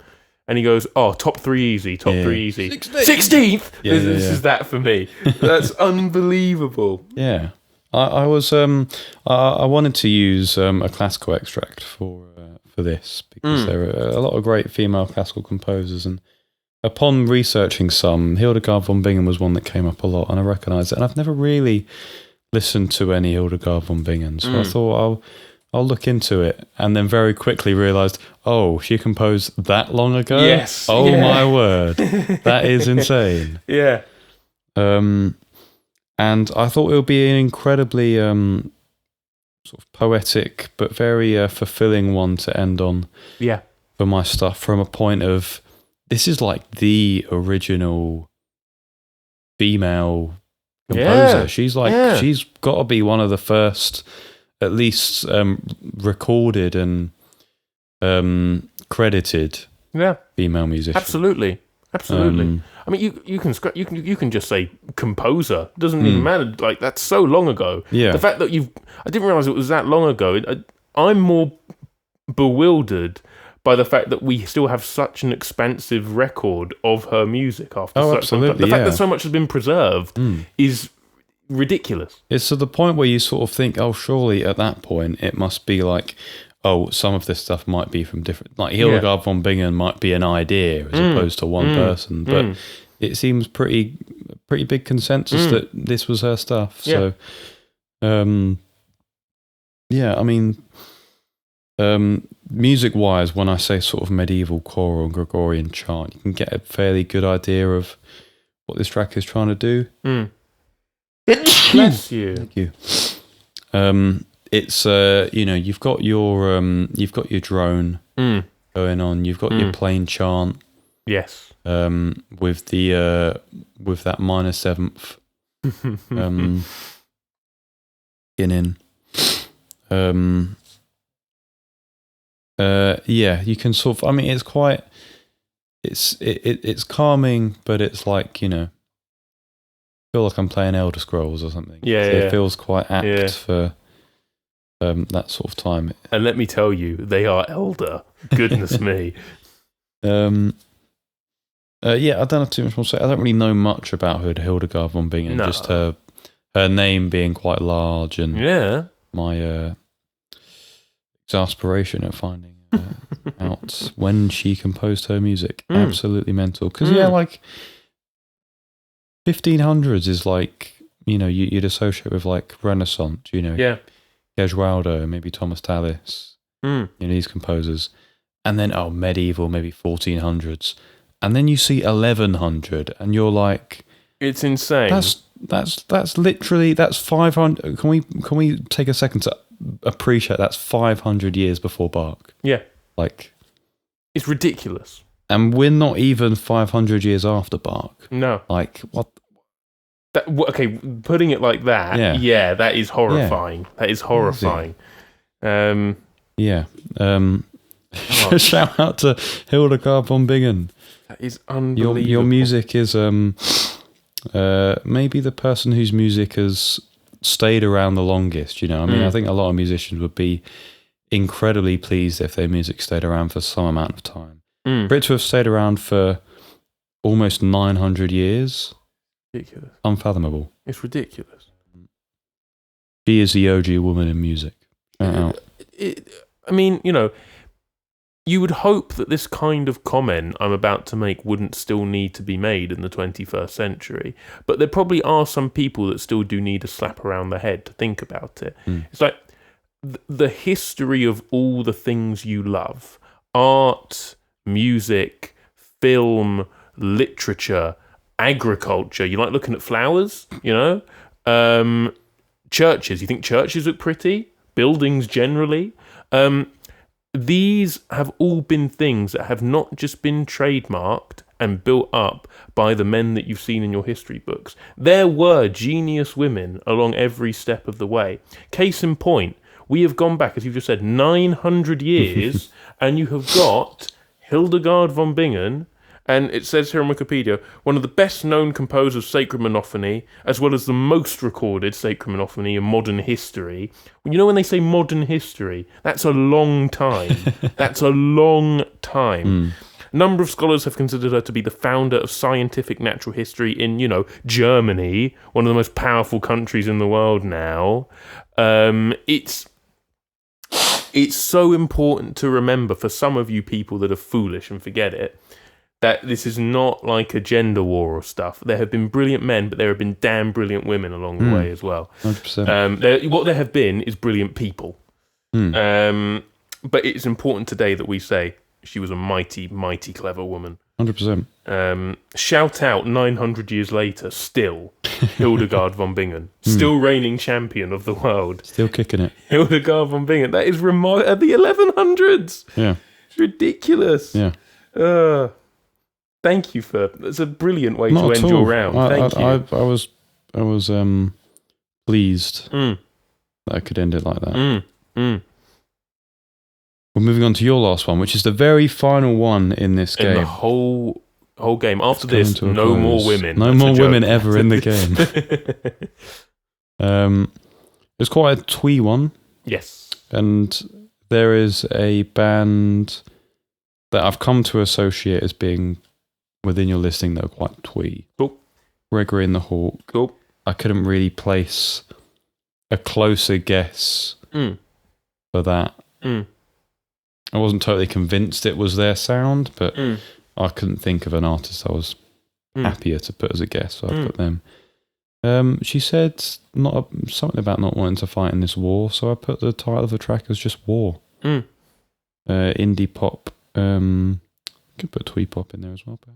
And he goes, top 3 easy, top 3 easy. 16th! This is that for me. That's unbelievable. Yeah. I wanted to use a classical extract for this because there are a lot of great female classical composers, and upon researching some, Hildegard von Bingen was one that came up a lot, and I recognised it. And I've never really listened to any Hildegard von Bingen, so I thought I'll look into it, and then very quickly realised, she composed that long ago? Yes. My word. That is insane. Yeah. And I thought it would be an incredibly sort of poetic but very fulfilling one to end on. Yeah. For my stuff, from a point of, this is like the original female composer. She's she's got to be one of the first, at least recorded and credited female musicians. Absolutely. I mean, you can just say composer. It doesn't even matter. Like, that's so long ago. Yeah. The fact that I didn't realize it was that long ago. I'm more bewildered by the fact that we still have such an expansive record of her music after such long time. The fact that so much has been preserved is ridiculous. It's to the point where you sort of think, surely at that point it must be like, some of this stuff might be from different, like Hildegard von Bingen might be an idea as opposed to one person, but it seems pretty big consensus that this was her stuff. So, I mean, music-wise, when I say sort of medieval choral and Gregorian chant, you can get a fairly good idea of what this track is trying to do. Bless you. Thank you. It's you've got your drone going on. You've got your plain chant. Yes. With that minor seventh in. You can sort of. I mean, it's quite. It's calming, but it's like, I feel like I'm playing Elder Scrolls or something. Yeah, so it feels quite apt for that sort of time. And let me tell you, they are elder. Goodness me. I don't have too much more to say. I don't really know much about her, Hildegard von Bingen. No. Just her name being quite large, and my exasperation at finding out when she composed her music. Absolutely mental. Because like 1500s is like, you'd associate with like Renaissance, Gesualdo, maybe Thomas Tallis, these composers, and then medieval, maybe 1400s, and then you see 1100, and you're like, it's insane. That's literally 500. Can we take a second to appreciate that's 500 years before Bach? Yeah, like, it's ridiculous. And we're not even 500 years after Bach. No, like what? Putting it like that, that is horrifying. Yeah. That is horrifying. Shout out to Hildegard von Bingen. That is unbelievable. Your music is maybe the person whose music has stayed around the longest. I mean, I think a lot of musicians would be incredibly pleased if their music stayed around for some amount of time. For it to have stayed around for almost 900 years. Ridiculous. Unfathomable. It's ridiculous. She is the OG woman in music. I mean, you would hope that this kind of comment I'm about to make wouldn't still need to be made in the 21st century. But there probably are some people that still do need a slap around the head to think about it. It's like the history of all the things you love: art, music, film, literature, agriculture. You like looking at flowers, churches. You think churches look pretty? Buildings generally. These have all been things that have not just been trademarked and built up by the men that you've seen in your history books. There were genius women along every step of the way. Case in point, we have gone back, as you've just said, 900 years, and you have got Hildegard von Bingen And it says here on Wikipedia, one of the best-known composers of sacred monophony, as well as the most recorded sacred monophony in modern history. You know when they say modern history? That's a long time. That's a long time. A number of scholars have considered her to be the founder of scientific natural history in, Germany, one of the most powerful countries in the world now. It's so important to remember for some of you people that are foolish and forget it, that this is not like a gender war or stuff. There have been brilliant men, but there have been damn brilliant women along the way as well. 100%. What there have been is brilliant people. But it's important today that we say she was a mighty, mighty clever woman. 100%. Shout out 900 years later, still, Hildegard von Bingen. Still reigning champion of the world. Still kicking it. Hildegard von Bingen. That is remarkable. At the 1100s. Yeah. It's ridiculous. Yeah. Thank you that's a brilliant way to end your round. Thank you. I was pleased that I could end it like that. We're moving on to your last one, which is the very final one in this game. In the whole game. After this, no more women. No more women ever in the game. It's quite a twee one. Yes. And there is a band that I've come to associate as being within your listing that are quite twee. Cool. Gregory and the Hawk. Cool. I couldn't really place a closer guess for that. I wasn't totally convinced it was their sound, but I couldn't think of an artist I was happier to put as a guess, so I put them. She said something about not wanting to fight in this war, so I put the title of the track as just War. Indie pop. Could put twee pop in there as well, perhaps.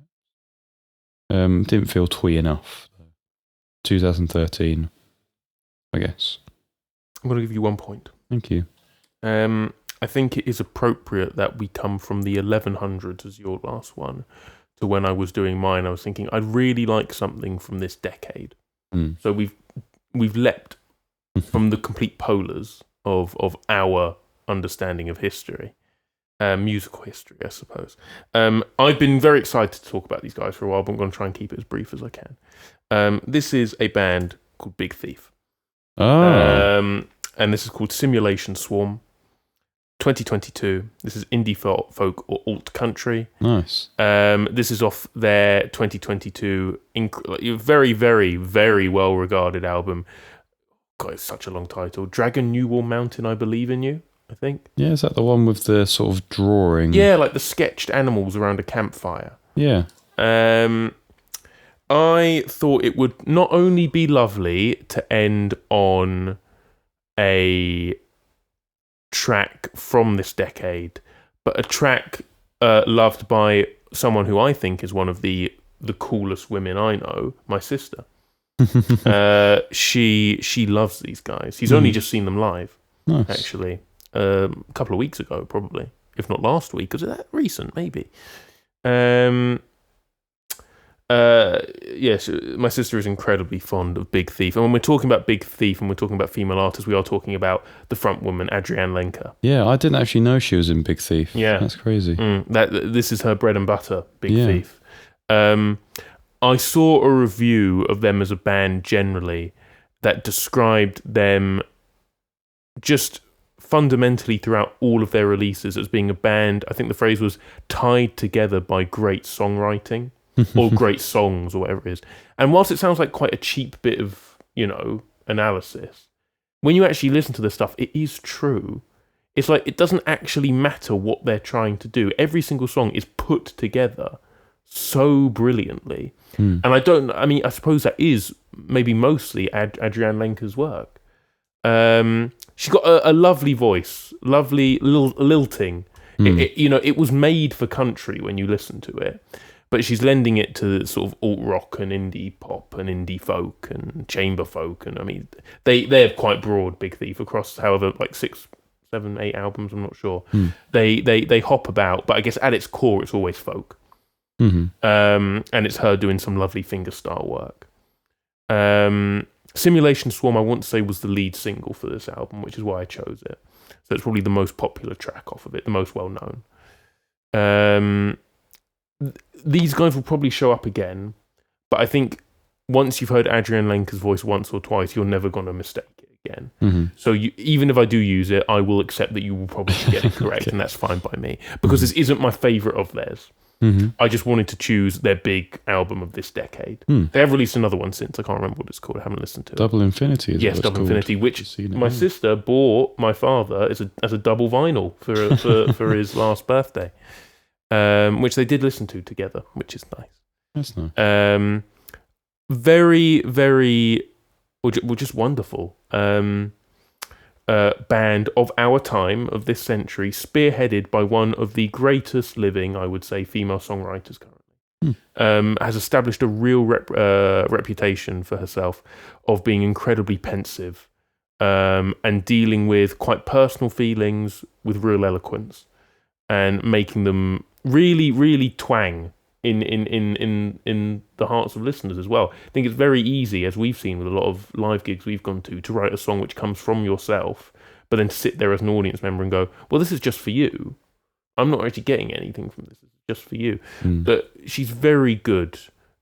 Didn't feel twee enough. 2013, I guess. I'm going to give you 1 point. Thank you. I think it is appropriate that we come from the 1100s as your last one to when I was doing mine. I was thinking I'd really like something from this decade. So we've leapt from the complete polars of our understanding of history, musical history, I suppose. I've been very excited to talk about these guys for a while, but I'm going to try and keep it as brief as I can. This is a band called Big Thief. And this is called Simulation Swarm. 2022. This is indie folk or alt country. Nice. This is off their 2022 very, very, very well regarded album. God, it's such a long title. Dragon New Wall Mountain, I Believe in You, I think. Yeah, is that the one with the sort of drawing? Yeah, like the sketched animals around a campfire. Yeah. I thought it would not only be lovely to end on a track from this decade, but a track loved by someone who I think is one of the coolest women I know, my sister. She loves these guys. She's only just seen them live, actually, a couple of weeks ago, probably, if not last week. Was it that recent? Maybe. Yes, my sister is incredibly fond of Big Thief. And when we're talking about Big Thief and we're talking about female artists, we are talking about the front woman, Adrienne Lenker. Yeah, I didn't actually know she was in Big Thief. Yeah. That's crazy. This is her bread and butter, Big Thief. I saw a review of them as a band generally that described them just fundamentally throughout all of their releases as being a band, I think the phrase was, tied together by great songwriting. Or great songs or whatever it is. And whilst it sounds like quite a cheap bit of, analysis, when you actually listen to the stuff, it is true. It's like it doesn't actually matter what they're trying to do. Every single song is put together so brilliantly. And I suppose that is maybe mostly Adrienne Lenker's work. She's got a lovely voice, lovely lilting. It was made for country when you listen to it. But she's lending it to sort of alt rock and indie pop and indie folk and chamber folk, and I mean they have quite broad Big Thief across however like 6, 7, 8 albums. I'm not sure. They hop about, but I guess at its core it's always folk, and it's her doing some lovely fingerstyle work. Simulation Swarm, I want to say, was the lead single for this album, which is why I chose it. So it's probably the most popular track off of it, the most well known. these guys will probably show up again, but I think once you've heard Adrienne Lenker's voice once or twice, you're never going to mistake it again. Mm-hmm. So even if I do use it, I will accept that you will probably get it correct, and that's fine by me, because this isn't my favourite of theirs. Mm-hmm. I just wanted to choose their big album of this decade. They have released another one since. I can't remember what it's called. I haven't listened to it. Double Infinity. Yes, Double Infinity, which my sister bought my father as a double vinyl for his last birthday, which they did listen to together, which is nice. That's nice. Very, very, well, just wonderful. Band of our time, of this century, spearheaded by one of the greatest living, I would say, female songwriters currently. Has established a real reputation for herself of being incredibly pensive and dealing with quite personal feelings with real eloquence and making them really, really twang in the hearts of listeners as well. I think it's very easy, as we've seen with a lot of live gigs we've gone to write a song which comes from yourself, but then to sit there as an audience member and go, well, this is just for you. I'm not actually getting anything from this. It's just for you. But she's very good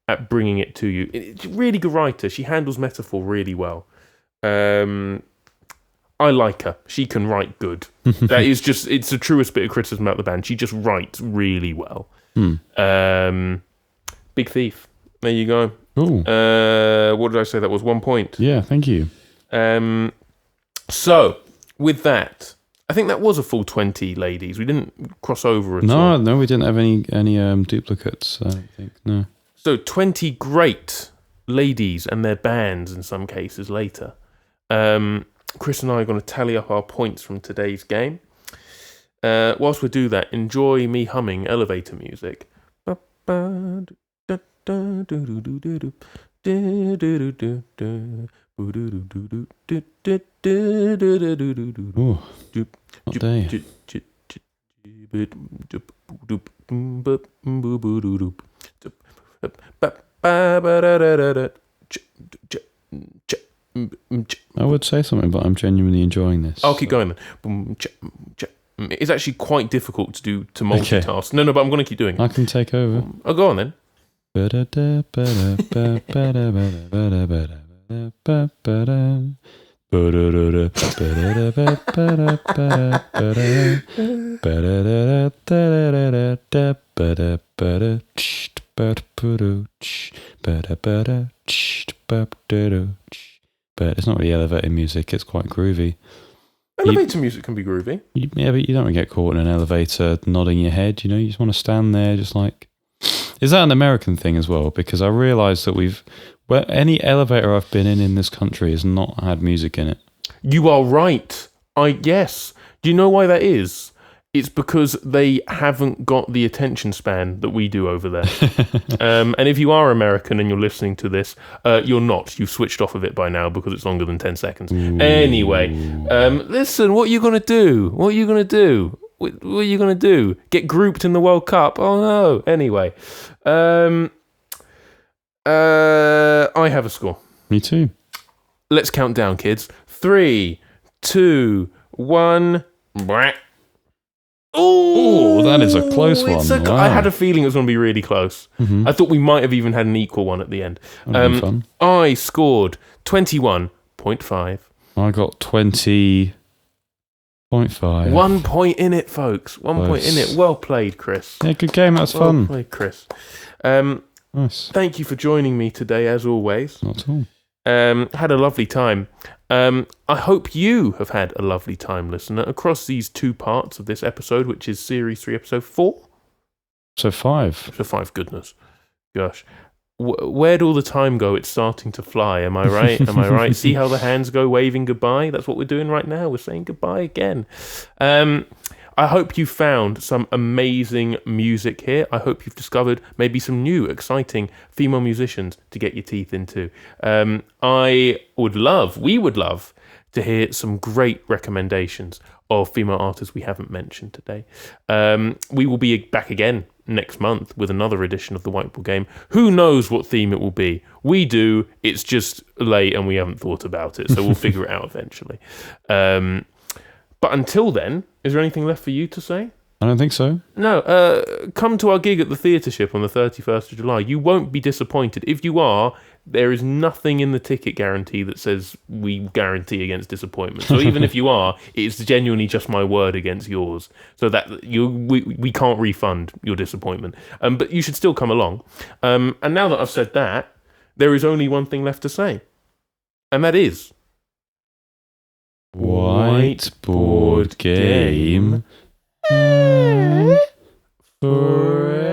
at bringing it to you. It's a really good writer. She handles metaphor really well. I like her. She can write good. That is just, it's the truest bit of criticism about the band. She just writes really well. Big Thief. There you go. Ooh. What did I say? That was 1 point. Yeah, thank you. So, with that, I think that was a full 20, ladies. We didn't cross over at all. No, we didn't have any duplicates, I think. No. So, 20 great ladies and their bands in some cases later. Chris and I are going to tally up our points from today's game. Whilst we do that, enjoy me humming elevator music. Oh, what day? I would say something, but I'm genuinely enjoying this. I'll keep going then. It's actually quite difficult to multitask. Okay. No, but I'm going to keep doing it. I can take over. Oh, go on then. But it's not really elevator music, it's quite groovy. Elevator music can be groovy. Yeah, but you don't want to get caught in an elevator nodding your head, you just want to stand there just like... Is that an American thing as well? Because I realise that any elevator I've been in this country has not had music in it. You are right. Yes. Do you know why that is? It's because they haven't got the attention span that we do over there. And if you are American and you're listening to this, you're not. You've switched off of it by now because it's longer than 10 seconds. Ooh. Anyway, listen, what are you going to do? What are you going to do? What are you going to do? Get grouped in the World Cup? Oh, no. Anyway. I have a score. Me too. Let's count down, kids. 3, 2, 1... Oh, that is a close one. Wow. I had a feeling it was going to be really close. Mm-hmm. I thought we might have even had an equal one at the end. Fun. I scored 21.5. I got 20.5. 1 point in it, folks. 1 point in it. Well played, Chris. Yeah, good game. That was fun. Well played, Chris. Nice. Thank you for joining me today, as always. Not at all. Had a lovely time. I hope you have had a lovely time, listener, across these 2 parts of this episode, which is Series 3, Episode 4. So 5. Episode 5, goodness. Gosh. Where'd all the time go? It's starting to fly. Am I right? Am I right? See how the hands go waving goodbye? That's what we're doing right now. We're saying goodbye again. I hope you found some amazing music here. I hope you've discovered maybe some new, exciting female musicians to get your teeth into. We would love to hear some great recommendations of female artists we haven't mentioned today. We will be back again next month with another edition of the Whiteboard Game. Who knows what theme it will be? We do. It's just late and we haven't thought about it, so we'll figure it out eventually. But until then, is there anything left for you to say? I don't think so. No, come to our gig at the Theatre Ship on the 31st of July. You won't be disappointed. If you are, there is nothing in the ticket guarantee that says we guarantee against disappointment. So even if you are, it's genuinely just my word against yours. So that we can't refund your disappointment. But you should still come along. And now that I've said that, there is only one thing left to say. And that is... Whiteboard Game. Forever.